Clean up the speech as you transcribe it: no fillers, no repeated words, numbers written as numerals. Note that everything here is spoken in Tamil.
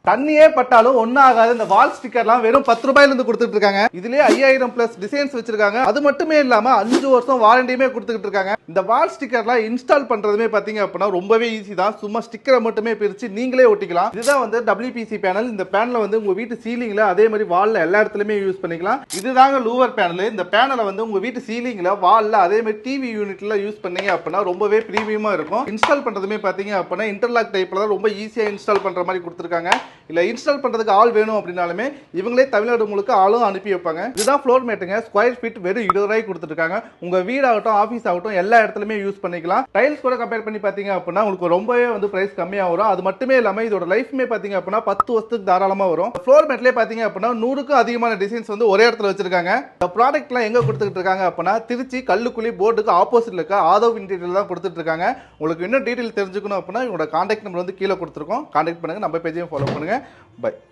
தண்ணியே பட்டாலும் ஒன்னும் ஆகாது. இந்த வால் ஸ்டிக்கர்லாம் வெறும் 10 ரூபாயில இருந்து கொடுத்துட்டு இருக்காங்க. இதுலயே 5000 பிளஸ் டிசைன்ஸ் வச்சிருக்காங்க. அது மட்டுமே இல்லாம 5 வருஷம் வாரண்டியுமே கொடுத்துட்டு இருக்காங்க. இந்த வால் ஸ்டிக்கர்லாம் இன்ஸ்டால் பண்றதுமே பாத்தீங்க அப்படின்னா ரொம்பவே ஈஸி தான். சும்மா ஸ்டிக்கரை மட்டுமே பிரிச்சு நீங்களே ஒட்டிக்கலாம். இதுதான் வந்து WPC பேனல். இந்த பேனலை வந்து உங்க வீட்டு சீலிங்ல அதே மாதிரி வால்ல எல்லா இடத்துலயுமே யூஸ் பண்ணிக்கலாம். இதுதாங்க லூவர் பேனல். இந்த பேனலை வந்து உங்க வீட்டு சீலிங்ல வால்ல அதே மாதிரி டிவி யூனிட்ல யூஸ் பண்ணீங்க அப்படின்னா ரொம்பவே பிரீமியமா இருக்கும். இன்ஸ்டால் பண்றதுமே பாத்தீங்க அப்படின்னா இன்டர்லாக் டைப்ல தான் ரொம்ப ஈஸியா இன்ஸ்டால் பண்ற மாதிரி கொடுத்துருக்காங்க. இல்ல இன்ஸ்டால் பண்றதுக்கு ஆள் வேணும் அப்படினாலுமே இவங்களே தமிழ்நாடு முழுக்க ஆளும் அனுப்பி வைப்பாங்க. இதுதான் ஃப்ளோர் மேட்டுங்க. ஸ்கொயர் ஃபீட் வெறும் 20 ரூபாய்க்கு கொடுத்துருக்காங்க. உங்க வீடாகட்டும் ஆஃபீஸ் ஆகட்டும் எல்லா இடத்துலயுமே யூஸ் பண்ணிக்கலாம். டைல்ஸ் கூட கம்பேர் பண்ணி பாத்தீங்க அப்படின்னா உங்களுக்கு ரொம்பவே வந்து பிரைஸ் கம்மியா வரும். அது மட்டுமே இல்லாம இதோட லைஃப்மே பாத்தீங்க அப்படின்னா 10 வருஷத்துக்கு தாராளமா வரும். ஃப்ளோர் மேட்லயே பாத்தீங்க அப்படின்னா 100க்கும் அதிகமான டிசைன்ஸ் வந்து ஒரே இடத்துல வச்சிருக்காங்க. இந்த ப்ராடக்ட்லாம் எங்க கொடுத்துட்டு இருக்காங்க அப்படின்னா திருச்சி கல்லுக்குழி போர்டுக்கு ஆப்போசிட்ல இருக்க ஆதவ் இன்டீரியர் தான் கொடுத்துட்டு இருக்காங்க. உங்களுக்கு இன்னும் டீடைல் தெரிஞ்சுக்கணும் அப்படின்னா இவங்களோட கான்டாக்ட் நம்பர் வந்து கீழே கொடுத்துருக்கோம். கான்டாக்ட் பண்ணுங்க. நம்ம பேஜையும் ஃபாலோ பண்ணுங்க. பை.